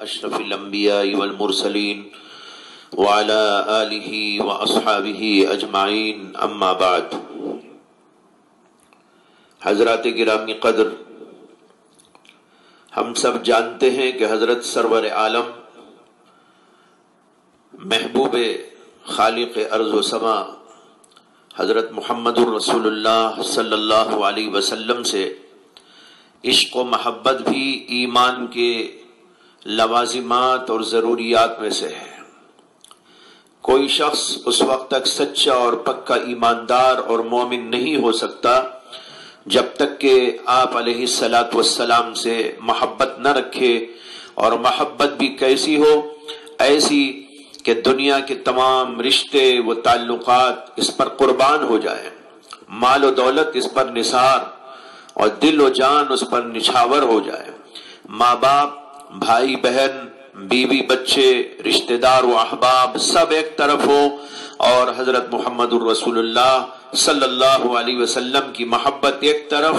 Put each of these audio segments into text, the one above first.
اشرف الانبیاء والمرسلین وعلى آلہ واصحابہ اجمعین، اما بعد۔ حضرات گرامی قدر، ہم سب جانتے ہیں کہ حضرت سرور عالم محبوب خالق ارض و سما حضرت محمد الرسول اللہ صلی اللہ علیہ وسلم سے عشق و محبت بھی ایمان کے لوازمات اور ضروریات میں سے ہے۔ کوئی شخص اس وقت تک سچا اور پکا ایماندار اور مومن نہیں ہو سکتا جب تک کہ آپ علیہ الصلاۃ والسلام سے محبت نہ رکھے، اور محبت بھی کیسی ہو؟ ایسی کہ دنیا کے تمام رشتے و تعلقات اس پر قربان ہو جائیں، مال و دولت اس پر نثار اور دل و جان اس پر نچھاور ہو جائے، ماں باپ، بھائی بہن، بیوی بچے، رشتہ دار و احباب سب ایک طرف ہو، اور حضرت محمد الرسول اللہ صلی اللہ علیہ وسلم کی محبت ایک طرف،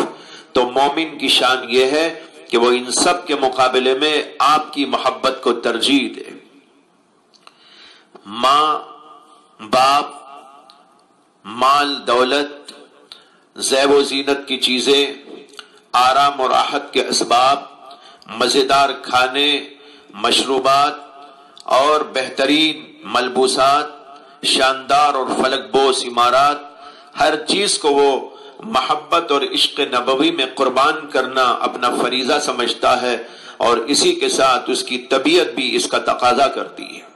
تو مومن کی شان یہ ہے کہ وہ ان سب کے مقابلے میں آپ کی محبت کو ترجیح دے۔ ماں باپ، مال دولت، زیب و زینت کی چیزیں، آرام اور راحت کے اسباب، مزیدار کھانے، مشروبات اور بہترین ملبوسات، شاندار اور فلک بوس عمارات، ہر چیز کو وہ محبت اور عشق نبوی میں قربان کرنا اپنا فریضہ سمجھتا ہے، اور اسی کے ساتھ اس کی طبیعت بھی اس کا تقاضا کرتی ہے۔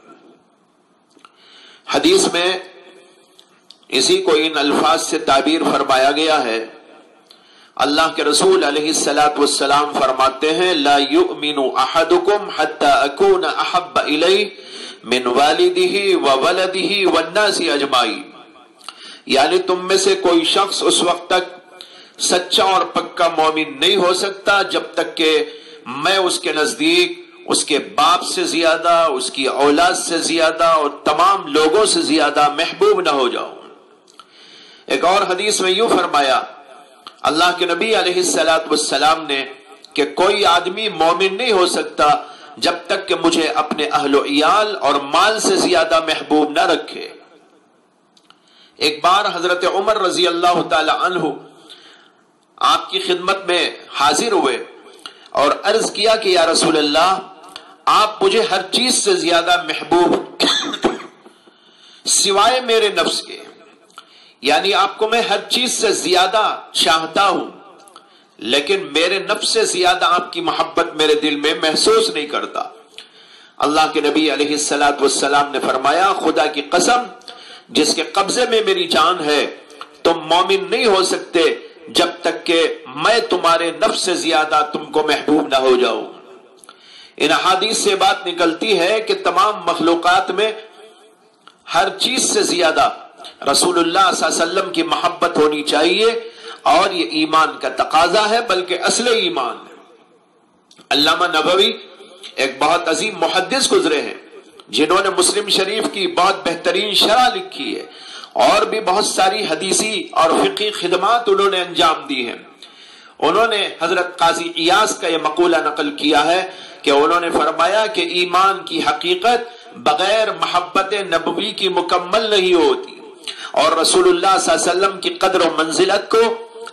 حدیث میں اسی کو ان الفاظ سے تعبیر فرمایا گیا ہے۔ اللہ کے رسول علیہ الصلاۃ والسلام فرماتے ہیں، لا یؤمن احدکم حتی اکون احب الیہ من والدہ وولدہ والناس اجمعین، یعنی تم میں سے کوئی شخص اس وقت تک سچا اور پکا مومن نہیں ہو سکتا جب تک کہ میں اس کے نزدیک اس کے باپ سے زیادہ، اس کی اولاد سے زیادہ اور تمام لوگوں سے زیادہ محبوب نہ ہو جاؤں۔ ایک اور حدیث میں یوں فرمایا اللہ کے نبی علیہ الصلاۃ والسلام نے کہ کوئی آدمی مومن نہیں ہو سکتا جب تک کہ مجھے اپنے اہل و عیال اور مال سے زیادہ محبوب نہ رکھے۔ ایک بار حضرت عمر رضی اللہ تعالی عنہ آپ کی خدمت میں حاضر ہوئے اور عرض کیا کہ یا رسول اللہ، آپ مجھے ہر چیز سے زیادہ محبوب سوائے میرے نفس کے، یعنی آپ کو میں ہر چیز سے زیادہ چاہتا ہوں، لیکن میرے نفس سے زیادہ آپ کی محبت میرے دل میں محسوس نہیں کرتا۔ اللہ کے نبی علیہ الصلاۃ والسلام نے فرمایا، خدا کی قسم جس کے قبضے میں میری جان ہے، تم مومن نہیں ہو سکتے جب تک کہ میں تمہارے نفس سے زیادہ تم کو محبوب نہ ہو جاؤں۔ ان احادیث سے بات نکلتی ہے کہ تمام مخلوقات میں ہر چیز سے زیادہ رسول اللہ صلی اللہ علیہ وسلم کی محبت ہونی چاہیے، اور یہ ایمان کا تقاضا ہے، بلکہ اصل ایمان ہے۔ علامہ نبوی ایک بہت عظیم محدث گزرے ہیں جنہوں نے مسلم شریف کی بہت بہترین شرح لکھی ہے، اور بھی بہت ساری حدیثی اور فقہی خدمات انہوں نے انجام دی ہیں۔ انہوں نے حضرت قاضی ایاز کا یہ مقولہ نقل کیا ہے کہ انہوں نے فرمایا کہ ایمان کی حقیقت بغیر محبت نبوی کی مکمل نہیں ہوتی، اور رسول اللہ صلی اللہ علیہ وسلم کی قدر و منزلت کو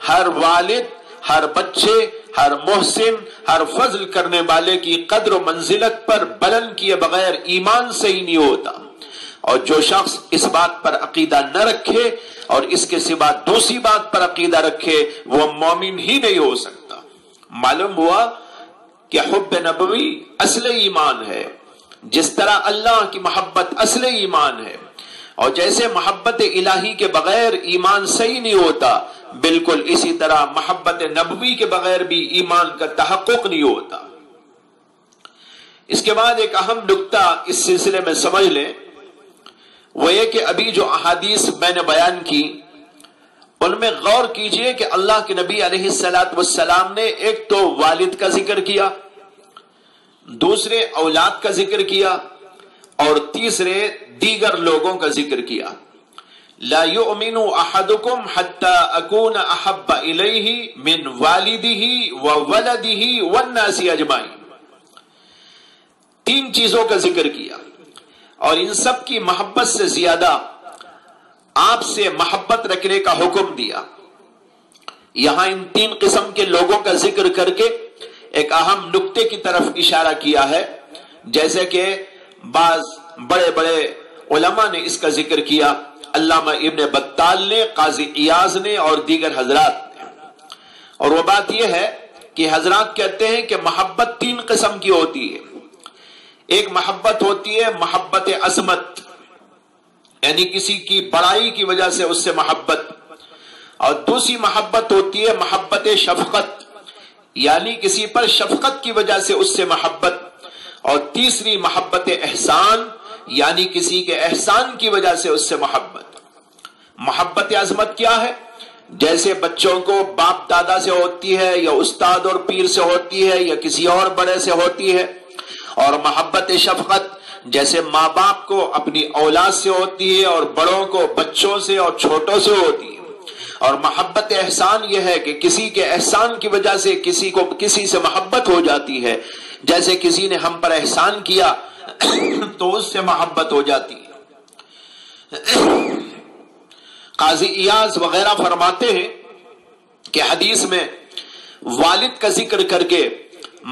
ہر والد، ہر بچے، ہر محسن، ہر فضل کرنے والے کی قدر و منزلت پر بلند کیے بغیر ایمان سے ہی نہیں ہوتا۔ اور جو شخص اس بات پر عقیدہ نہ رکھے اور اس کے سوا دوسری بات پر عقیدہ رکھے، وہ مومن ہی نہیں ہو سکتا۔ معلوم ہوا کہ حب نبوی اصل ایمان ہے، جس طرح اللہ کی محبت اصل ایمان ہے، اور جیسے محبت الہی کے بغیر ایمان صحیح نہیں ہوتا، بالکل اسی طرح محبت نبوی کے بغیر بھی ایمان کا تحقق نہیں ہوتا۔ اس کے بعد ایک اہم نکتہ اس سلسلے میں سمجھ لیں، وہ یہ کہ ابھی جو احادیث میں نے بیان کی ان میں غور کیجئے کہ اللہ کے نبی علیہ الصلاۃ والسلام نے ایک تو والد کا ذکر کیا، دوسرے اولاد کا ذکر کیا، اور تیسرے دیگر لوگوں کا ذکر کیا۔ لا یؤمن احدکم حتی اکون احب الیہ من والدہ وولدہ والناس اجمعین۔ 3 چیزوں کا ذکر کیا اور ان سب کی محبت سے زیادہ آپ سے محبت رکھنے کا حکم دیا. یہاں ان 3 قسم کے لوگوں کا ذکر کر کے ایک اہم نقطے کی طرف اشارہ کیا ہے، جیسے کہ بعض بڑے بڑے علماء نے اس کا ذکر کیا، علامہ ابن بطال نے، قاضی ایاز نے اور دیگر حضرات نے. اور وہ بات یہ ہے کہ حضرات کہتے ہیں کہ محبت 3 قسم کی ہوتی ہے. ایک محبت ہوتی ہے محبت عظمت، یعنی کسی کی بڑائی کی وجہ سے اس سے محبت، اور دوسری محبت ہوتی ہے محبت شفقت، یعنی کسی پر شفقت کی وجہ سے اس سے محبت، اور تیسری محبت احسان، یعنی کسی کے احسان کی وجہ سے اس سے محبت. محبت عظمت کیا ہے؟ جیسے بچوں کو باپ دادا سے ہوتی ہے یا استاد اور پیر سے ہوتی ہے یا کسی اور بڑے سے ہوتی ہے. اور محبت شفقت جیسے ماں باپ کو اپنی اولاد سے ہوتی ہے اور بڑوں کو بچوں سے اور چھوٹوں سے ہوتی ہے. اور محبت احسان یہ ہے کہ کسی کے احسان کی وجہ سے کسی سے محبت ہو جاتی ہے، جیسے کسی نے ہم پر احسان کیا تو اس سے محبت ہو جاتی ہے. قاضی ایاز وغیرہ فرماتے ہیں کہ حدیث میں والد کا ذکر کر کے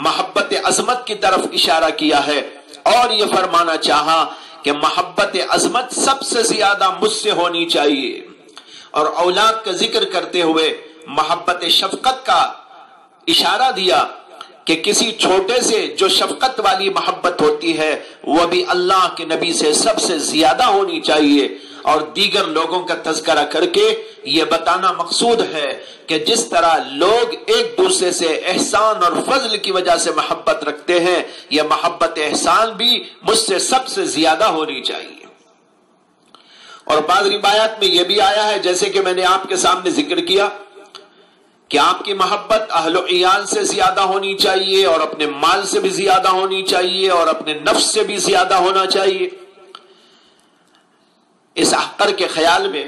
محبت عظمت کی طرف اشارہ کیا ہے اور یہ فرمانا چاہا کہ محبت عظمت سب سے زیادہ مجھ سے ہونی چاہیے. اور اولاد کا ذکر کرتے ہوئے محبت شفقت کا اشارہ دیا کہ کسی چھوٹے سے جو شفقت والی محبت ہوتی ہے وہ بھی اللہ کے نبی سے سب سے زیادہ ہونی چاہیے. اور دیگر لوگوں کا تذکرہ کر کے یہ بتانا مقصود ہے کہ جس طرح لوگ ایک دوسرے سے احسان اور فضل کی وجہ سے محبت رکھتے ہیں، یہ محبت احسان بھی مجھ سے سب سے زیادہ ہونی چاہیے. اور بعض روایات میں یہ بھی آیا ہے، جیسے کہ میں نے آپ کے سامنے ذکر کیا، کہ آپ کی محبت اہل و عیال سے زیادہ ہونی چاہیے اور اپنے مال سے بھی زیادہ ہونی چاہیے اور اپنے نفس سے بھی زیادہ ہونا چاہیے. اس احقر کے خیال میں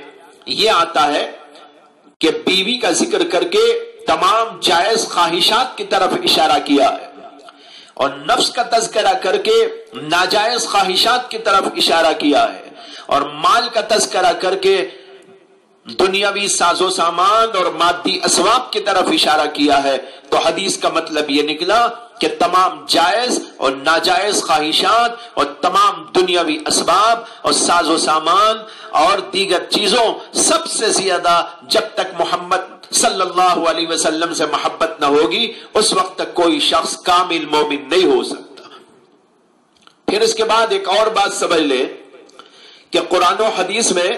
یہ آتا ہے کہ بیوی کا ذکر کر کے تمام جائز خواہشات کی طرف اشارہ کیا ہے اور نفس کا تذکرہ کر کے ناجائز خواہشات کی طرف اشارہ کیا ہے اور مال کا تذکرہ کر کے دنیاوی ساز و سامان اور مادی اسباب کی طرف اشارہ کیا ہے. تو حدیث کا مطلب یہ نکلا کہ تمام جائز اور ناجائز خواہشات اور تمام دنیاوی اسباب اور ساز و سامان اور دیگر چیزوں سب سے زیادہ جب تک محمد صلی اللہ علیہ وسلم سے محبت نہ ہوگی اس وقت تک کوئی شخص کامل مومن نہیں ہو سکتا. پھر اس کے بعد ایک اور بات سمجھ لیں کہ قرآن و حدیث میں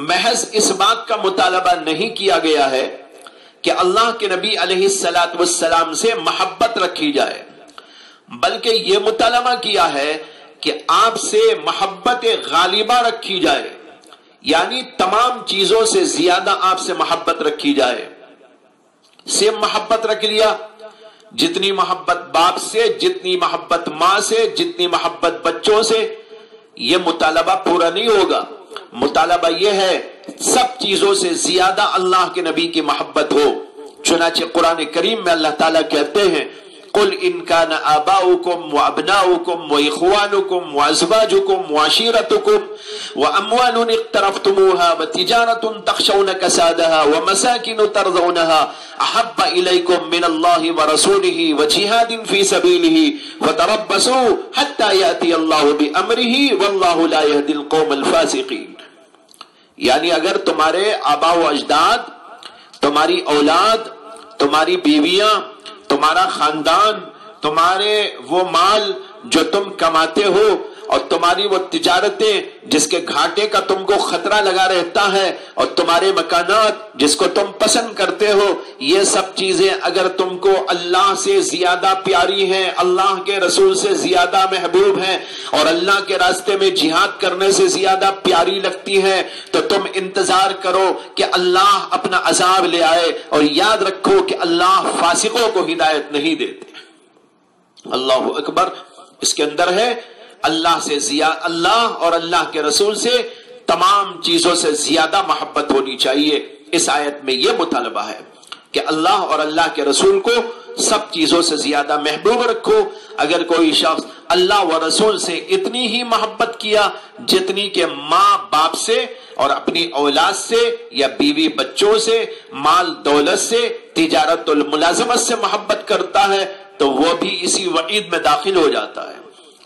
محض اس بات کا مطالبہ نہیں کیا گیا ہے کہ اللہ کے نبی علیہ الصلوۃ والسلام سے محبت رکھی جائے، بلکہ یہ مطالبہ کیا ہے کہ آپ سے محبت غالبہ رکھی جائے، یعنی تمام چیزوں سے زیادہ آپ سے محبت رکھی جائے. سیم محبت رکھ لیا، جتنی محبت باپ سے، جتنی محبت ماں سے، جتنی محبت بچوں سے، یہ مطالبہ پورا نہیں ہوگا. مطالبہ یہ ہے سب چیزوں سے زیادہ اللہ کے نبی کی محبت ہو. چنانچہ قرآن کریم میں اللہ تعالیٰ کہتے ہیں قل ان كان آباؤكم وابناؤكم واخوانكم وازواجكم وعشيرتكم واموال اقترفتموها وتجارة تخشون كسادها ومساكن ترضونها احب اليكم من الله ورسوله وجهاد في سبيله فتربصوا حتى ياتي الله بامره والله لا يهدي القوم الفاسقين. یعنی اگر تمہارے آبا و اجداد، تمہاری اولاد، تمہاری بیویاں، تمہارا خاندان، تمہارے وہ مال جو تم کماتے ہو اور تمہاری وہ تجارتیں جس کے گھاٹے کا تم کو خطرہ لگا رہتا ہے اور تمہارے مکانات جس کو تم پسند کرتے ہو، یہ سب چیزیں اگر تم کو اللہ سے زیادہ پیاری ہیں، اللہ کے رسول سے زیادہ محبوب ہیں اور اللہ کے راستے میں جہاد کرنے سے زیادہ پیاری لگتی ہیں، تو تم انتظار کرو کہ اللہ اپنا عذاب لے آئے اور یاد رکھو کہ اللہ فاسقوں کو ہدایت نہیں دیتے. اللہ اکبر. اس کے اندر ہے اللہ سے زیادہ، اللہ اور اللہ کے رسول سے تمام چیزوں سے زیادہ محبت ہونی چاہیے. اس آیت میں یہ مطالبہ ہے کہ اللہ اور اللہ کے رسول کو سب چیزوں سے زیادہ محبوب رکھو۔ اگر کوئی شخص اللہ و رسول سے اتنی ہی محبت کیا جتنی کہ ماں باپ سے اور اپنی اولاد سے یا بیوی بچوں سے، مال دولت سے، تجارت الملازمت سے محبت کرتا ہے تو وہ بھی اسی وعید میں داخل ہو جاتا ہے۔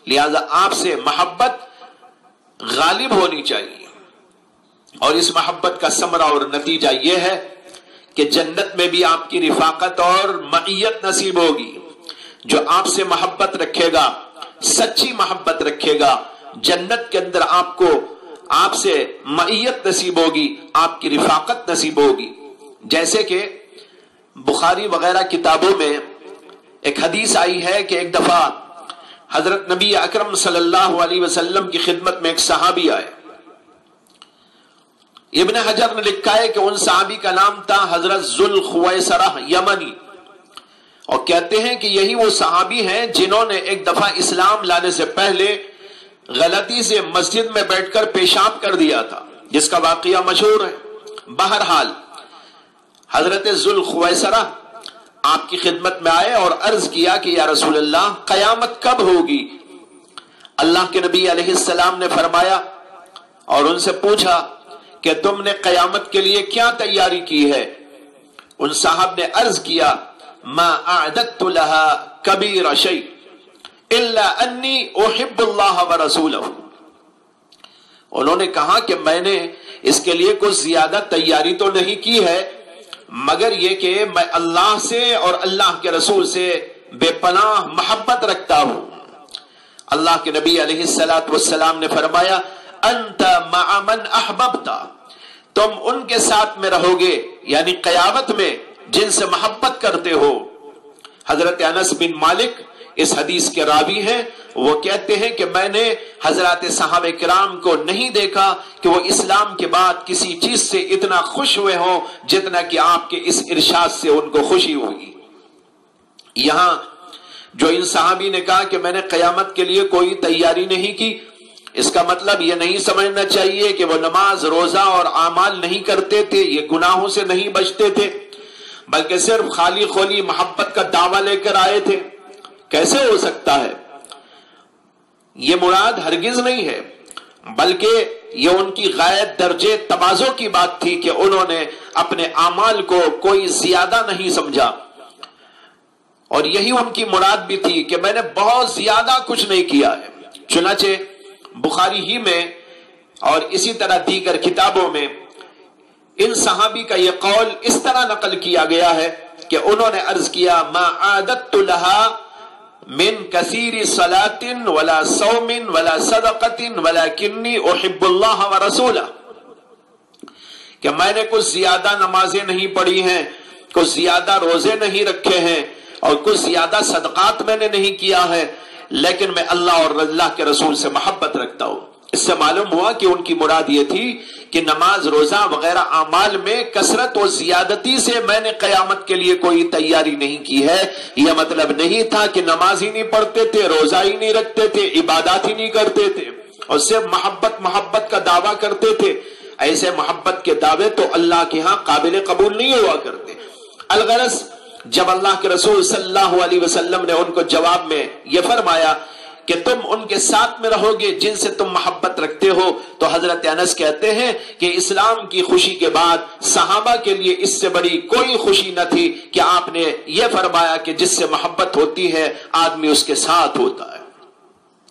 لہذا آپ سے محبت غالب ہونی چاہیے، اور اس محبت کا ثمرہ اور نتیجہ یہ ہے کہ جنت میں بھی آپ کی رفاقت اور معیت نصیب ہوگی۔ جو آپ سے محبت رکھے گا، سچی محبت رکھے گا، جنت کے اندر آپ سے معیت نصیب ہوگی، آپ کی رفاقت نصیب ہوگی۔ جیسے کہ بخاری وغیرہ کتابوں میں ایک حدیث آئی ہے کہ ایک دفعہ حضرت نبی اکرم صلی اللہ علیہ وسلم کی خدمت میں ایک صحابی آئے۔ ابن حجر نے لکھا ہے کہ ان صحابی کا نام تھا حضرت ذوالخویسرہ یمنی، اور کہتے ہیں کہ یہی وہ صحابی ہیں جنہوں نے ایک دفعہ اسلام لانے سے پہلے غلطی سے مسجد میں بیٹھ کر پیشاب کر دیا تھا، جس کا واقعہ مشہور ہے۔ بہرحال حضرت ذوالخویسرہ آپ کی خدمت میں آئے اور عرض کیا کہ یا رسول اللہ، قیامت کب ہوگی؟ اللہ کے نبی علیہ السلام نے فرمایا اور ان سے پوچھا کہ تم نے قیامت کے لیے کیا تیاری کی ہے؟ ان صاحب نے عرض کیا ما اعددت لها کبیر شیء الا انی احب اللہ ورسولہ۔ انہوں نے کہا کہ میں نے اس کے لیے کوئی زیادہ تیاری تو نہیں کی ہے، مگر یہ کہ میں اللہ سے اور اللہ کے رسول سے بے پناہ محبت رکھتا ہوں۔ اللہ کے نبی علیہ السلام نے فرمایا انت مع من احببت، تم ان کے ساتھ میں رہو گے، یعنی قیامت میں جن سے محبت کرتے ہو۔ حضرت انس بن مالک اس حدیث کے راوی ہیں، وہ کہتے ہیں کہ میں نے حضرات صحابہ کرام کو نہیں دیکھا کہ وہ اسلام کے بعد کسی چیز سے اتنا خوش ہوئے ہوں جتنا کہ آپ کے اس ارشاد سے ان کو خوشی ہوگی۔ یہاں جو ان صحابی نے کہا کہ میں نے قیامت کے لیے کوئی تیاری نہیں کی، اس کا مطلب یہ نہیں سمجھنا چاہیے کہ وہ نماز روزہ اور اعمال نہیں کرتے تھے، یہ گناہوں سے نہیں بچتے تھے، بلکہ صرف خالی خولی محبت کا دعویٰ لے کر آئے تھے۔ کیسے ہو سکتا ہے؟ یہ مراد ہرگز نہیں ہے، بلکہ یہ ان کی غایت درجے تواضع کی بات تھی کہ انہوں نے اپنے اعمال کو کوئی زیادہ نہیں سمجھا، اور یہی ان کی مراد بھی تھی کہ میں نے بہت زیادہ کچھ نہیں کیا ہے۔ چنانچہ بخاری ہی میں اور اسی طرح دیگر کتابوں میں ان صحابی کا یہ قول اس طرح نقل کیا گیا ہے کہ انہوں نے عرض کیا ما عادت لها من کثیر صلاة ولا صوم ولا صدقة ولکنی احب اللہ ورسولہ، کہ میں نے کچھ زیادہ نمازیں نہیں پڑھی ہیں، کچھ زیادہ روزے نہیں رکھے ہیں، اور کچھ زیادہ صدقات میں نے نہیں کیا ہے، لیکن میں اللہ اور اللہ کے رسول سے محبت رکھتا ہوں۔ اس سے معلوم ہوا کہ ان کی مراد یہ تھی کہ نماز روزہ وغیرہ اعمال میں کثرت و زیادتی سے میں نے قیامت کے لیے کوئی تیاری نہیں کی ہے۔ یہ مطلب نہیں تھا کہ نماز ہی نہیں پڑھتے تھے، روزہ ہی نہیں رکھتے تھے، عبادات ہی نہیں کرتے تھے اور صرف محبت کا دعویٰ کرتے تھے۔ ایسے محبت کے دعوے تو اللہ کے ہاں قابل قبول نہیں ہوا کرتے۔ الغرض جب اللہ کے رسول صلی اللہ علیہ وسلم نے ان کو جواب میں یہ فرمایا کہ تم ان کے ساتھ میں رہو گے جن سے تم محبت رکھتے ہو، تو حضرت انس کہتے ہیں کہ اسلام کی خوشی کے بعد صحابہ کے لیے اس سے بڑی کوئی خوشی نہ تھی کہ آپ نے یہ فرمایا کہ جس سے محبت ہوتی ہے آدمی اس کے ساتھ ہوتا ہے۔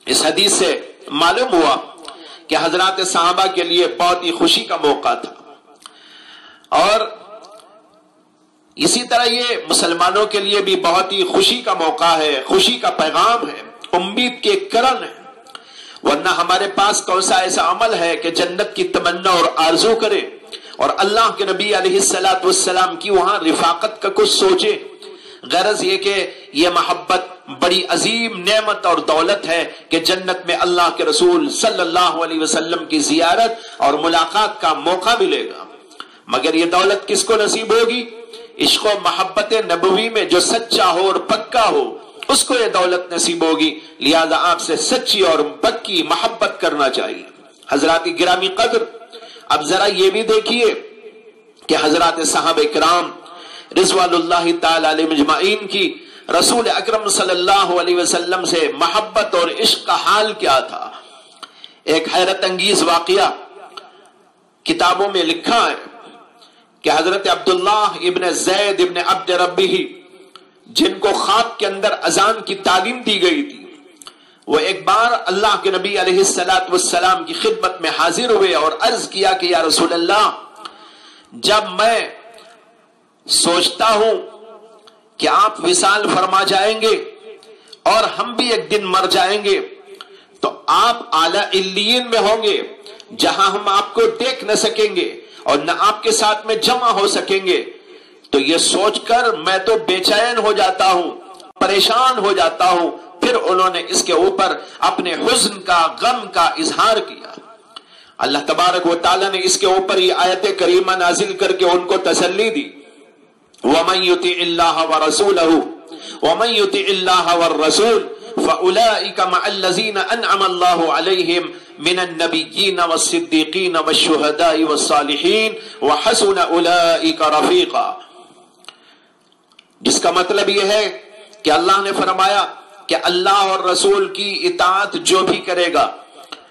اس حدیث سے معلوم ہوا کہ حضرات صحابہ کے لیے بہت ہی خوشی کا موقع تھا، اور اسی طرح یہ مسلمانوں کے لیے بھی بہت ہی خوشی کا موقع ہے، خوشی کا پیغام ہے، امید کے کرن ہے۔ ورنہ ہمارے پاس کون سا ایسا عمل ہے کہ جنت کی تمنا اور آرزو کرے اور اللہ کے نبی علیہ السلام کی وہاں رفاقت کا کچھ سوچے؟ غرض یہ کہ یہ محبت بڑی عظیم نعمت اور دولت ہے کہ جنت میں اللہ کے رسول صلی اللہ علیہ وسلم کی زیارت اور ملاقات کا موقع ملے گا، مگر یہ دولت کس کو نصیب ہوگی؟ عشق و محبت نبوی میں جو سچا ہو اور پکا ہو اس کو یہ دولت نصیب ہوگی۔ لہذا آپ سے سچی اور پکی محبت کرنا چاہیے۔ حضرات گرامی قدر، اب ذرا یہ بھی دیکھیے کہ حضرات صحابہ کرام رضوان اللہ تعالی علیہ مجمعین کی رسول اکرم صلی اللہ علیہ وسلم سے محبت اور عشق کا حال کیا تھا۔ ایک حیرت انگیز واقعہ کتابوں میں لکھا ہے کہ حضرت عبداللہ ابن زید ابن عبد ربہ، جن کو خواب کے اندر اذان کی تعلیم دی گئی تھی، وہ ایک بار اللہ کے نبی علیہ السلام کی خدمت میں حاضر ہوئے اور عرض کیا کہ یا رسول اللہ، جب میں سوچتا ہوں کہ آپ وصال فرما جائیں گے اور ہم بھی ایک دن مر جائیں گے تو آپ اعلی علیین میں ہوں گے، جہاں ہم آپ کو دیکھ نہ سکیں گے اور نہ آپ کے ساتھ میں جمع ہو سکیں گے، تو یہ سوچ کر میں تو بے چین ہو جاتا ہوں، پریشان ہو جاتا ہوں۔ پھر انہوں نے اس کے اوپر اپنے حزن کا، غم کا اظہار کیا۔ اللہ تبارک و تعالی نے اس کے اوپر یہ آیت کریمہ نازل کر کے ان کو تسلی دی، وَمَن يُطِعِ اللَّهَ وَرَسُولَهُ وَمَن يُطِعِ اللَّهَ وَالرَّسُولَ فَأُولَئِكَ مَعَ الَّذِينَ أَنْعَمَ اللَّهُ عَلَيْهِمْ مِنَ النَّبِيِّينَ وَالصِّدِّيقِينَ وَالشُّهَدَاءِ وَالصَّالِحِينَ وَحَسُنَ أُولَئِكَ رَفِيقًا۔ جس کا مطلب یہ ہے کہ اللہ نے فرمایا کہ اللہ اور رسول کی اطاعت جو بھی کرے گا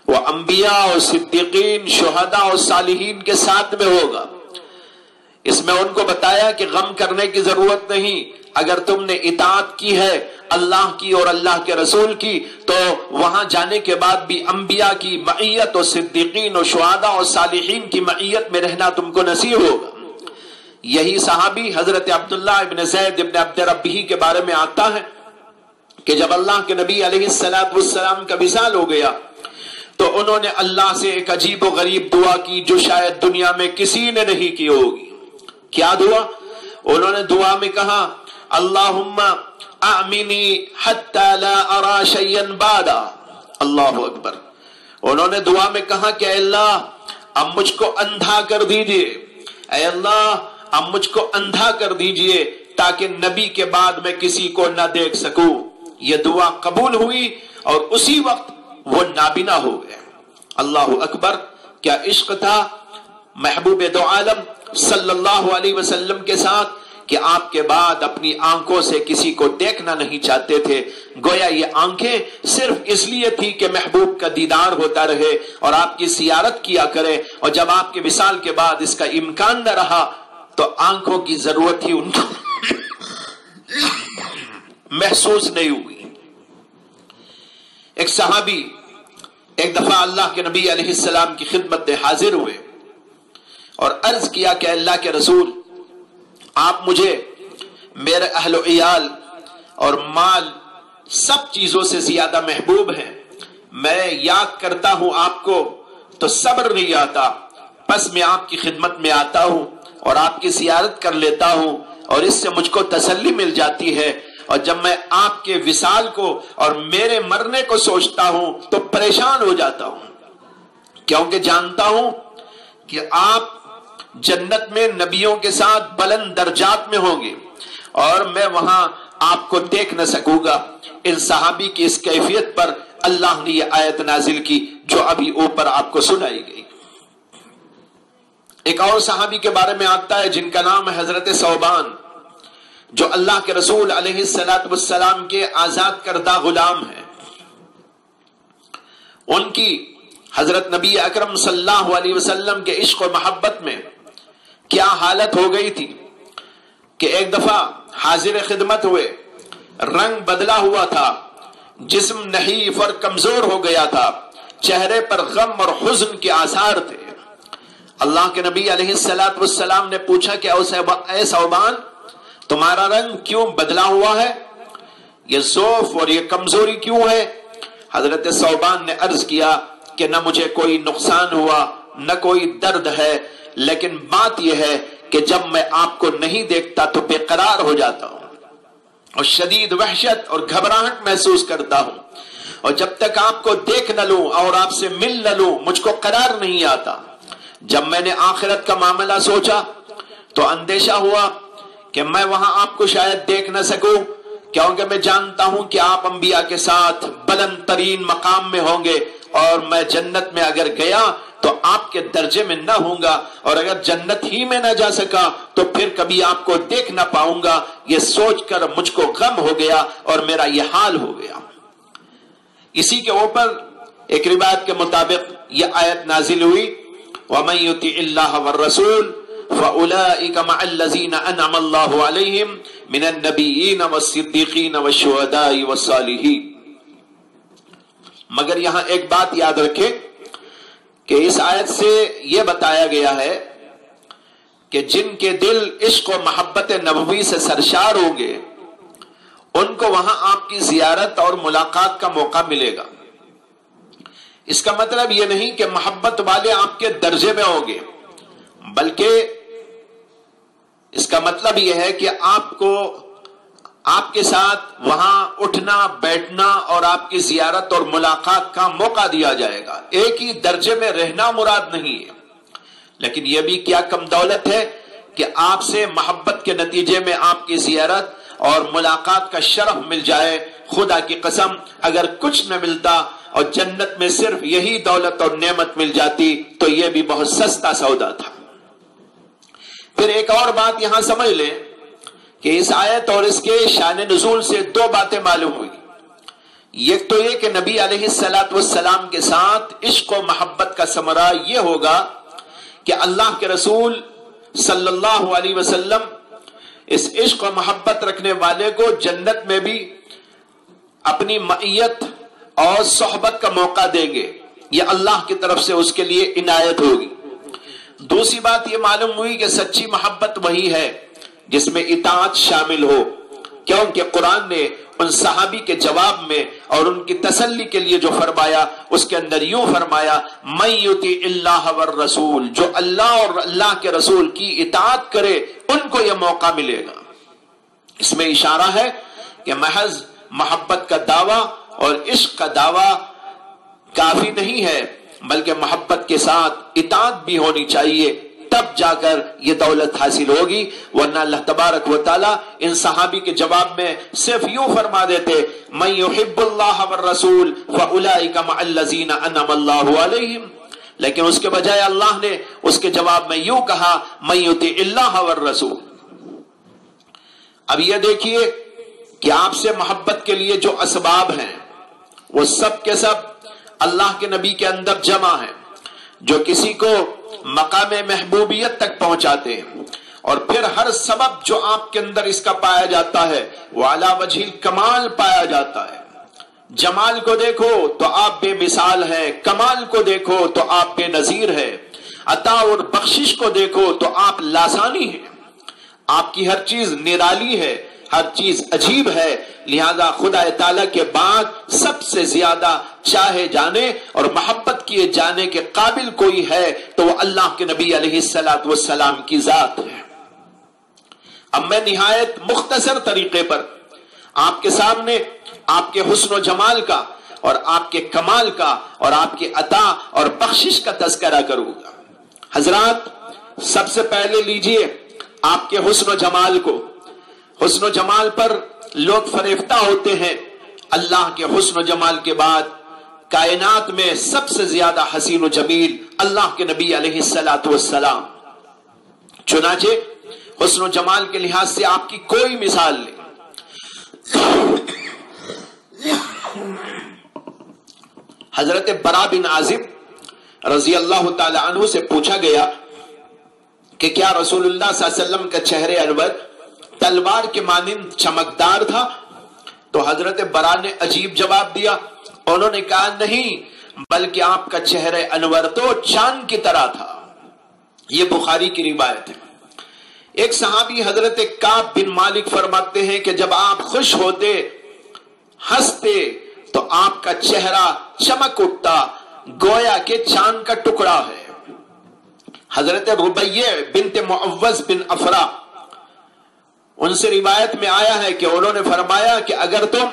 وہ انبیاء اور صدیقین، شہداء اور صالحین کے ساتھ میں ہوگا۔ اس میں ان کو بتایا کہ غم کرنے کی ضرورت نہیں، اگر تم نے اطاعت کی ہے اللہ کی اور اللہ کے رسول کی تو وہاں جانے کے بعد بھی انبیاء کی معیت اور صدیقین اور شہداء اور صالحین کی معیت میں رہنا تم کو نصیب ہوگا۔ یہی صحابی حضرت عبداللہ ابن زید ابن عبد ربہ کے بارے میں آتا ہے کہ جب اللہ کے نبی علیہ السلام کا وصال ہو گیا تو انہوں نے اللہ سے ایک عجیب و غریب دعا کی جو شاید دنیا میں کسی نے نہیں کی ہوگی۔ کیا دعا؟ انہوں نے دعا میں کہا اللہم اعمنی حتی لا ارا شیئا بعدا۔ اللہ اکبر۔ انہوں نے دعا میں کہا کہ اے اللہ اب مجھ کو اندھا کر دیجئے، اے اللہ اب مجھ کو اندھا کر دیجئے تاکہ نبی کے بعد میں کسی کو نہ دیکھ سکوں۔ یہ دعا قبول ہوئی اور اسی وقت وہ نابینا ہو گئے۔ اللہ اکبر، کیا عشق تھا محبوب دو عالم صلی اللہ علیہ وسلم کے ساتھ کہ آپ کے بعد اپنی آنکھوں سے کسی کو دیکھنا نہیں چاہتے تھے۔ گویا یہ آنکھیں صرف اس لیے تھی کہ محبوب کا دیدار ہوتا رہے اور آپ کی زیارت کیا کرے، اور جب آپ کے وصال کے بعد اس کا امکان نہ رہا تو آنکھوں کی ضرورت ہی ان کو محسوس نہیں ہوئی۔ ایک صحابی ایک دفعہ اللہ کے نبی علیہ السلام کی خدمت میں حاضر ہوئے اور عرض کیا کہ اللہ کے رسول، آپ مجھے میرے اہل و عیال اور مال سب چیزوں سے زیادہ محبوب ہیں، میں یاد کرتا ہوں آپ کو تو صبر نہیں آتا، بس میں آپ کی خدمت میں آتا ہوں اور آپ کی زیارت کر لیتا ہوں اور اس سے مجھ کو تسلی مل جاتی ہے، اور جب میں آپ کے وصال کو اور میرے مرنے کو سوچتا ہوں تو پریشان ہو جاتا ہوں، کیونکہ جانتا ہوں کہ آپ جنت میں نبیوں کے ساتھ بلند درجات میں ہوں گے اور میں وہاں آپ کو دیکھ نہ سکوں گا۔ ان صحابی کی اس کیفیت پر اللہ نے یہ آیت نازل کی جو ابھی اوپر آپ کو سنائی گئی۔ ایک اور صحابی کے بارے میں آتا ہے جن کا نام ہے حضرت ثوبان، جو اللہ کے رسول علیہ السلام کے آزاد کردہ غلام ہیں۔ ان کی حضرت نبی اکرم صلی اللہ علیہ وسلم کے عشق و محبت میں کیا حالت ہو گئی تھی کہ ایک دفعہ حاضر خدمت ہوئے، رنگ بدلا ہوا تھا، جسم نحیف اور کمزور ہو گیا تھا، چہرے پر غم اور حزن کے آثار تھے۔ اللہ کے نبی علیہ السلام نے پوچھا کہ اے ثوبان، تمہارا رنگ کیوں بدلا ہوا ہے؟ یہ ضعف اور یہ کمزوری کیوں ہے؟ حضرت ثوبان نے عرض کیا کہ نہ مجھے کوئی نقصان ہوا نہ کوئی درد ہے، لیکن بات یہ ہے کہ جب میں آپ کو نہیں دیکھتا تو بے قرار ہو جاتا ہوں اور شدید وحشت اور گھبراہٹ محسوس کرتا ہوں، اور جب تک آپ کو دیکھ نہ لوں اور آپ سے مل نہ لوں مجھ کو قرار نہیں آتا۔ جب میں نے آخرت کا معاملہ سوچا تو اندیشہ ہوا کہ میں وہاں آپ کو شاید دیکھ نہ سکوں، کیونکہ میں جانتا ہوں کہ آپ انبیاء کے ساتھ بلند ترین مقام میں ہوں گے، اور میں جنت میں اگر گیا تو آپ کے درجے میں نہ ہوں گا، اور اگر جنت ہی میں نہ جا سکا تو پھر کبھی آپ کو دیکھ نہ پاؤں گا، یہ سوچ کر مجھ کو غم ہو گیا اور میرا یہ حال ہو گیا۔ اسی کے اوپر ایک روایت کے مطابق یہ آیت نازل ہوئی، وَمَن يُطِعِ اللَّهَ وَالرَّسُولَ فَأُولَٰئِكَ مَعَ الَّذِينَ أَنْعَمَ اللَّهُ عَلَيْهِمْ مِنَ النَّبِيِّينَ وَالصِّدِّيقِينَ وَالشُّهَدَاءِ وَالصَّالِحِينَ۔ مگر یہاں ایک بات یاد رکھے کہ اس آیت سے یہ بتایا گیا ہے کہ جن کے دل عشق و محبت نبوی سے سرشار ہوں گے ان کو وہاں آپ کی زیارت اور ملاقات کا موقع ملے گا۔ اس کا مطلب یہ نہیں کہ محبت والے آپ کے درجے میں ہوں گے، بلکہ اس کا مطلب یہ ہے کہ آپ کے ساتھ وہاں اٹھنا بیٹھنا اور آپ کی زیارت اور ملاقات کا موقع دیا جائے گا۔ ایک ہی درجے میں رہنا مراد نہیں ہے، لیکن یہ بھی کیا کم دولت ہے کہ آپ سے محبت کے نتیجے میں آپ کی زیارت اور ملاقات کا شرف مل جائے۔ خدا کی قسم اگر کچھ نہ ملتا اور جنت میں صرف یہی دولت اور نعمت مل جاتی تو یہ بھی بہت سستا سودا تھا۔ پھر ایک اور بات یہاں سمجھ لیں کہ اس آیت اور اس کے شان نزول سے دو باتیں معلوم ہوئی۔ ایک تو یہ کہ نبی علیہ السلام کے ساتھ عشق و محبت کا ثمرہ یہ ہوگا کہ اللہ کے رسول صلی اللہ علیہ وسلم اس عشق و محبت رکھنے والے کو جنت میں بھی اپنی معیت اور صحبت کا موقع دیں گے، یہ اللہ کی طرف سے اس کے لیے عنایت ہوگی۔ دوسری بات یہ معلوم ہوئی کہ سچی محبت وہی ہے جس میں اطاعت شامل ہو، کیونکہ قرآن نے ان صحابی کے جواب میں اور ان کی تسلی کے لیے جو فرمایا اس کے اندر یوں فرمایا، مَن یُطِعِ اللَّهَ وَالرَّسُولَ، جو اللہ اور اللہ کے رسول کی اطاعت کرے ان کو یہ موقع ملے گا۔ اس میں اشارہ ہے کہ محض محبت کا دعویٰ اور عشق کا دعویٰ کافی نہیں ہے، بلکہ محبت کے ساتھ اطاعت بھی ہونی چاہیے، تب جا کر یہ دولت حاصل ہوگی، ورنہ اللہ تبارک و تعالی ان صحابی کے جواب میں صرف یوں فرما دیتے، من یحب اللہ والرسول فاولئک مع الذین انعم اللہ علیہم، لیکن اس کے بجائے اللہ نے اس کے جواب میں یوں کہا، من یطع اللہ والرسول۔ اب یہ دیکھیے کہ آپ سے محبت کے لیے جو اسباب ہیں وہ سب کے سب اللہ کے نبی کے اندر جمع ہیں، جو کسی کو مقام محبوبیت تک پہنچاتے ہیں، اور پھر ہر سبب جو آپ کے اندر اس کا پایا جاتا ہے وہ اعلی وجہ کمال پایا جاتا ہے۔ جمال کو دیکھو تو آپ بے مثال ہیں، کمال کو دیکھو تو آپ بے نظیر ہیں، عطا اور بخشش کو دیکھو تو آپ لاسانی ہیں، آپ کی ہر چیز نرالی ہے، ہر چیز عجیب ہے، لہذا خدا تعالیٰ کے بعد سب سے زیادہ چاہے جانے اور محبت کیے جانے کے قابل کوئی ہے تو وہ اللہ کے نبی علیہ السلام کی ذات ہے۔ اب میں نہایت مختصر طریقے پر آپ کے سامنے آپ کے حسن و جمال کا اور آپ کے کمال کا اور آپ کی عطا اور بخشش کا تذکرہ کروں گا۔ حضرات سب سے پہلے لیجئے آپ کے حسن و جمال کو۔ حسن و جمال پر لوگ فریفتہ ہوتے ہیں، اللہ کے حسن و جمال کے بعد کائنات میں سب سے زیادہ حسین و جمیل اللہ کے نبی علیہ السلام، چنانچہ حسن و جمال کے لحاظ سے آپ کی کوئی مثال نہیں۔ حضرت برا بن عازب رضی اللہ تعالی عنہ سے پوچھا گیا کہ کیا رسول اللہ صلی اللہ علیہ وسلم کا چہرے انور تلوار کے مانند چمکدار تھا؟ تو حضرت برا نے عجیب جواب دیا، انہوں نے کہا نہیں، بلکہ آپ کا چہرے انور تو چاند کی طرح تھا۔ یہ بخاری کی روایت ہے۔ ایک صحابی حضرت کعب بن مالک فرماتے ہیں کہ جب آپ خوش ہوتے ہنستے تو آپ کا چہرہ چمک اٹھتا گویا کہ چاند کا ٹکڑا ہے۔ حضرت ربیع بنت معوذ بن افرا، ان سے روایت میں آیا ہے کہ انہوں نے فرمایا کہ اگر تم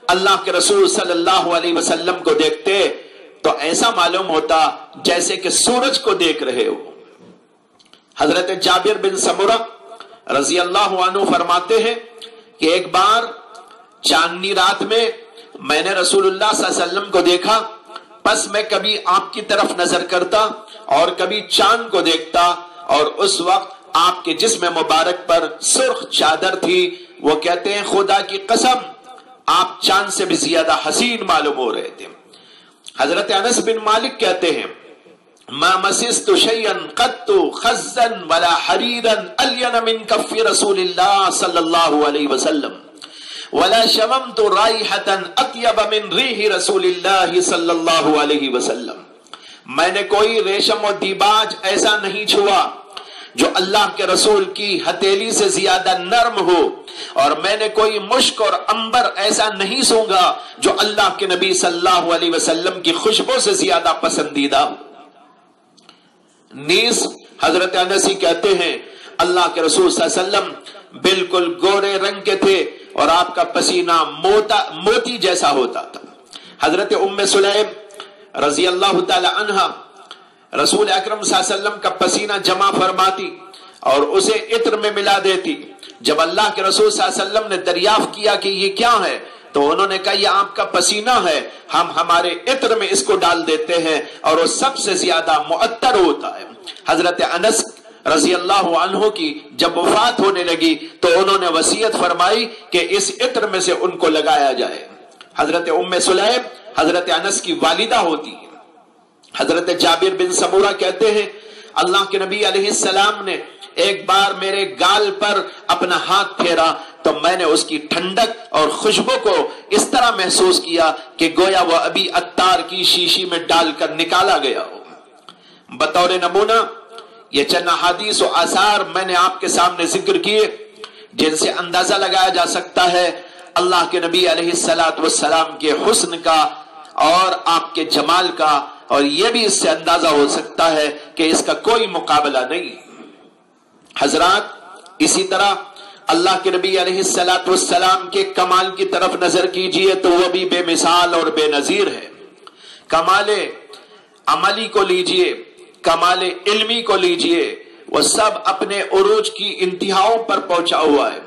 اللہ کے رسول صلی اللہ علیہ وسلم کو دیکھتے تو ایسا معلوم ہوتا جیسے کہ سورج کو دیکھ رہے ہو۔ حضرت جابر بن سمرہ رضی اللہ عنہ فرماتے ہیں کہ ایک بار چاندنی رات میں نے رسول اللہ صلی اللہ علیہ وسلم کو دیکھا بس میں کبھی آپ کی طرف نظر کرتا اور کبھی چاند کو دیکھتا، اور اس وقت آپ کے جسم مبارک پر سرخ چادر تھی۔ وہ کہتے ہیں خدا کی قسم آپ چاند سے بھی زیادہ حسین معلوم ہو رہے تھے۔ حضرت انس بن مالک کہتے ہیں ما مسست شيئا قط خزا ولا حريرا الين من كف رسول الله صلى الله عليه وسلم ولا شممت رائحة اطيب من ريح رسول الله صلى الله عليه وسلم۔ میں نے کوئی ریشم و دیباج ایسا نہیں چھوا جو اللہ کے رسول کی ہتھیلی سے زیادہ نرم ہو، اور میں نے کوئی مشک اور عنبر ایسا نہیں سونگا جو اللہ کے نبی صلی اللہ علیہ وسلم کی خوشبو سے زیادہ پسندیدہ ہو۔ نیز حضرت انسی کہتے ہیں اللہ کے رسول صلی اللہ علیہ وسلم بالکل گورے رنگ کے تھے اور آپ کا پسینہ موتی جیسا ہوتا تھا۔ حضرت ام سلیم رضی اللہ تعالی عنہا رسول اکرم صلی اللہ علیہ وسلم کا پسینہ جمع فرماتی اور اسے عطر میں ملا دیتی۔ جب اللہ کے رسول صلی اللہ علیہ وسلم نے دریافت کیا کہ یہ کیا ہے تو انہوں نے کہا یہ آپ کا پسینہ ہے، ہم ہمارے عطر میں اس کو ڈال دیتے ہیں اور وہ سب سے زیادہ معطر ہوتا ہے۔ حضرت انس رضی اللہ عنہ کی جب وفات ہونے لگی تو انہوں نے وصیت فرمائی کہ اس عطر میں سے ان کو لگایا جائے۔ حضرت ام سلیم حضرت انس کی والدہ ہوتی ہے۔ حضرت جابر بن سمورہ کہتے ہیں اللہ کے نبی علیہ السلام نے ایک بار میرے گال پر اپنا ہاتھ پھیرا تو میں نے اس کی ٹھنڈک اور خوشبو کو اس طرح محسوس کیا کہ گویا وہ ابھی عطار کی شیشی میں ڈال کر نکالا گیا ہو۔ بطور نمونہ یہ چند حدیث و آثار میں نے آپ کے سامنے ذکر کیے جن سے اندازہ لگایا جا سکتا ہے اللہ کے نبی علیہ السلام کے حسن کا اور آپ کے جمال کا، اور یہ بھی اس سے اندازہ ہو سکتا ہے کہ اس کا کوئی مقابلہ نہیں۔ حضرات اسی طرح اللہ کے نبی علیہ السلام کے کمال کی طرف نظر کیجئے تو وہ بھی بے مثال اور بے نظیر ہے۔ کمال عملی کو لیجئے، کمال علمی کو لیجئے، وہ سب اپنے عروج کی انتہاؤں پر پہنچا ہوا ہے۔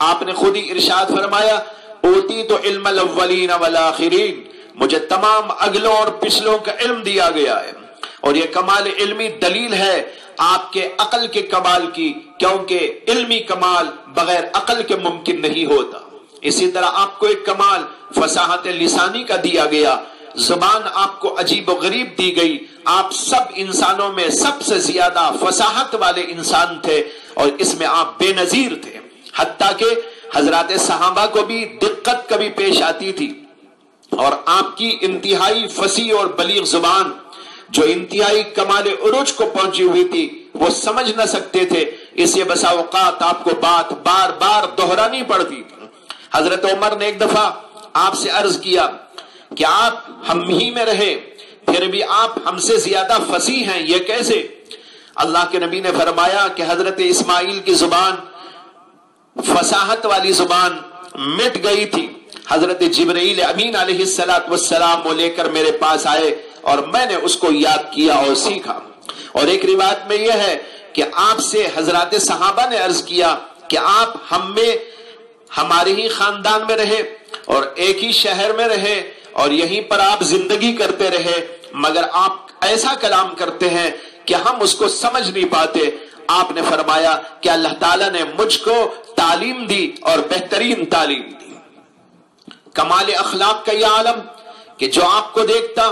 آپ نے خود ہی ارشاد فرمایا اوتیت علم الاولین والآخرین، مجھے تمام اگلوں اور پچھلوں کا علم دیا گیا ہے، اور یہ کمال علمی دلیل ہے آپ کے عقل کے کمال کی، کیونکہ علمی کمال بغیر عقل کے ممکن نہیں ہوتا۔ اسی طرح آپ کو ایک کمال فصاحت لسانی کا دیا گیا، زبان آپ کو عجیب و غریب دی گئی، آپ سب انسانوں میں سب سے زیادہ فصاحت والے انسان تھے اور اس میں آپ بے نظیر تھے، حتیٰ کہ حضرات صحابہ کو بھی دقت کبھی پیش آتی تھی، اور آپ کی انتہائی فصیح اور بلیغ زبان جو انتہائی کمال عروج کو پہنچی ہوئی تھی وہ سمجھ نہ سکتے تھے، اس لیے بسا اوقات آپ کو بات بار بار دہرانی پڑتی تھی۔ حضرت عمر نے ایک دفعہ آپ سے عرض کیا کہ آپ ہم ہی میں رہے پھر بھی آپ ہم سے زیادہ فصیح ہیں، یہ کیسے؟ اللہ کے نبی نے فرمایا کہ حضرت اسماعیل کی زبان فصاحت والی زبان مٹ گئی تھی، حضرت جبرائیل امین علیہ السلام وہ لے کر میرے پاس آئے اور میں نے اس کو یاد کیا اور سیکھا۔ اور ایک روایت میں یہ ہے کہ آپ سے حضرات صحابہ نے عرض کیا کہ آپ ہم میں ہمارے ہی خاندان میں رہے اور ایک ہی شہر میں رہے اور یہیں پر آپ زندگی کرتے رہے، مگر آپ ایسا کلام کرتے ہیں کہ ہم اس کو سمجھ نہیں پاتے۔ آپ نے فرمایا کہ اللہ تعالیٰ نے مجھ کو تعلیم دی اور بہترین تعلیم دی۔ کمال اخلاق کا یہ عالم کہ جو آپ کو دیکھتا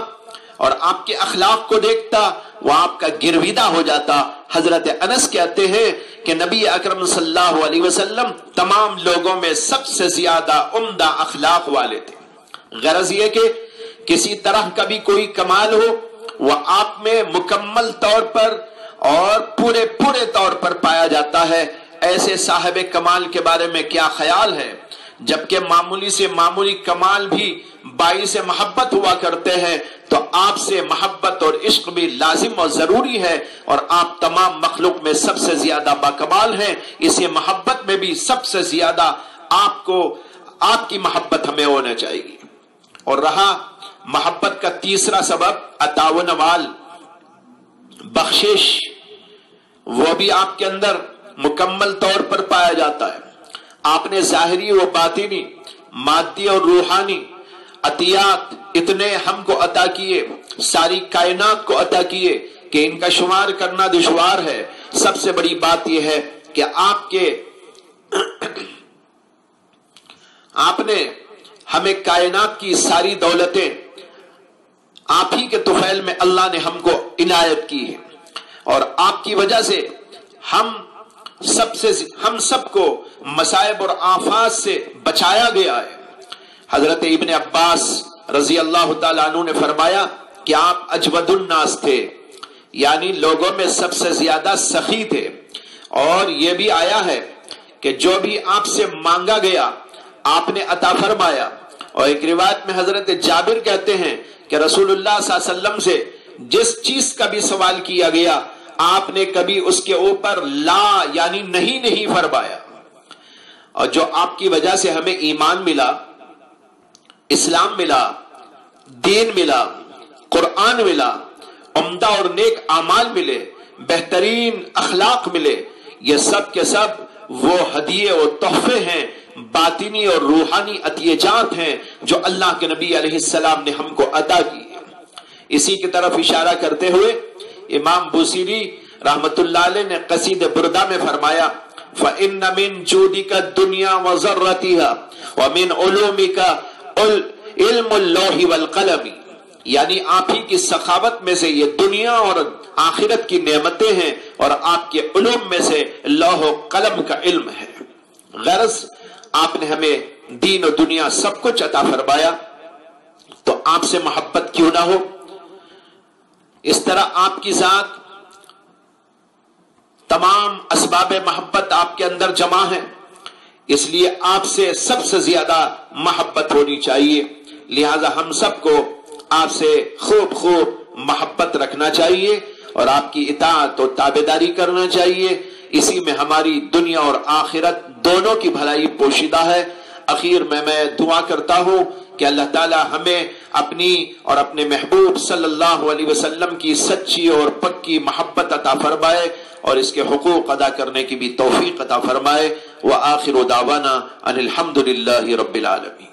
اور آپ کے اخلاق کو دیکھتا وہ آپ کا گرویدہ ہو جاتا۔ حضرت انس کہتے ہیں کہ نبی اکرم صلی اللہ علیہ وسلم تمام لوگوں میں سب سے زیادہ عمدہ اخلاق والے تھے۔ غرض یہ کہ کسی طرح کا بھی کوئی کمال ہو وہ آپ میں مکمل طور پر اور پورے طور پر پایا جاتا ہے۔ ایسے صاحب کمال کے بارے میں کیا خیال ہے؟ جبکہ معمولی سے معمولی کمال بھی باعث محبت ہوا کرتے ہیں، تو آپ سے محبت اور عشق بھی لازم اور ضروری ہے، اور آپ تمام مخلوق میں سب سے زیادہ باکمال ہیں، اسے محبت میں بھی سب سے زیادہ آپ کی محبت ہمیں ہونا چاہیے۔ اور رہا محبت کا تیسرا سبب عطا و نوال، بخشش، وہ بھی آپ کے اندر مکمل طور پر پایا جاتا ہے۔ آپ نے ظاہری و باطنی، مادی اور روحانی عطیات اتنے ہم کو عطا کیے، ساری کائنات کو عطا کیے کہ ان کا شمار کرنا دشوار ہے۔ سب سے بڑی بات یہ ہے کہ آپ نے ہمیں کائنات کی ساری دولتیں آپ ہی کے طفیل میں اللہ نے ہم کو عنایت کی ہے، اور آپ کی وجہ سے ہم سب کو مصائب اور آفات سے بچایا گیا ہے۔ حضرت ابن عباس رضی اللہ تعالیٰ عنہ نے فرمایا کہ آپ اجود الناس تھے، یعنی لوگوں میں سب سے زیادہ سخی تھے، اور یہ بھی آیا ہے کہ جو بھی آپ سے مانگا گیا آپ نے عطا فرمایا۔ اور ایک روایت میں حضرت جابر کہتے ہیں کہ رسول اللہ صلی اللہ علیہ وسلم سے جس چیز کا بھی سوال کیا گیا آپ نے کبھی اس کے اوپر لا یعنی نہیں فرمایا۔ اور جو آپ کی وجہ سے ہمیں ایمان ملا، اسلام ملا، دین ملا، قرآن ملا، عمدہ اور نیک اعمال ملے، بہترین اخلاق ملے، یہ سب کے سب وہ ہدیے اور تحفے ہیں، باطنی اور روحانی عطیات ہیں جو اللہ کے نبی علیہ السلام نے ہم کو عطا کی۔ اسی کی طرف اشارہ کرتے ہوئے امام بوصیری رحمت اللہ علیہ نے قصید بردہ میں فرمایا فَإِنَّ مِن جُودِكَ الدُّنْيَا وَذَرَّتِهَا وَمِنْ عُلُومِكَ علم اللوح والقلم، یعنی آپ ہی کی سخاوت میں سے یہ دنیا اور آخرت کی نعمتیں ہیں، اور آپ کے علوم میں سے لوح و قلم کا علم ہے۔ غرض آپ نے ہمیں دین و دنیا سب کچھ عطا فرمایا، تو آپ سے محبت کیوں نہ ہو؟ اس طرح آپ کی ذات تمام اسباب محبت آپ کے اندر جمع ہے، اس لیے آپ سے سب سے زیادہ محبت ہونی چاہیے، لہذا ہم سب کو آپ سے خوب محبت رکھنا چاہیے اور آپ کی اطاعت و تابعداری کرنا چاہیے۔ اسی میں ہماری دنیا اور آخرت دونوں کی بھلائی پوشیدہ ہے۔ اخیر میں دعا کرتا ہوں کہ اللہ تعالی ہمیں اپنی اور اپنے محبوب صلی اللہ علیہ وسلم کی سچی اور پکی محبت عطا فرمائے اور اس کے حقوق ادا کرنے کی بھی توفیق عطا فرمائے۔ وآخر دعوانا ان الحمد للہ رب العالمین۔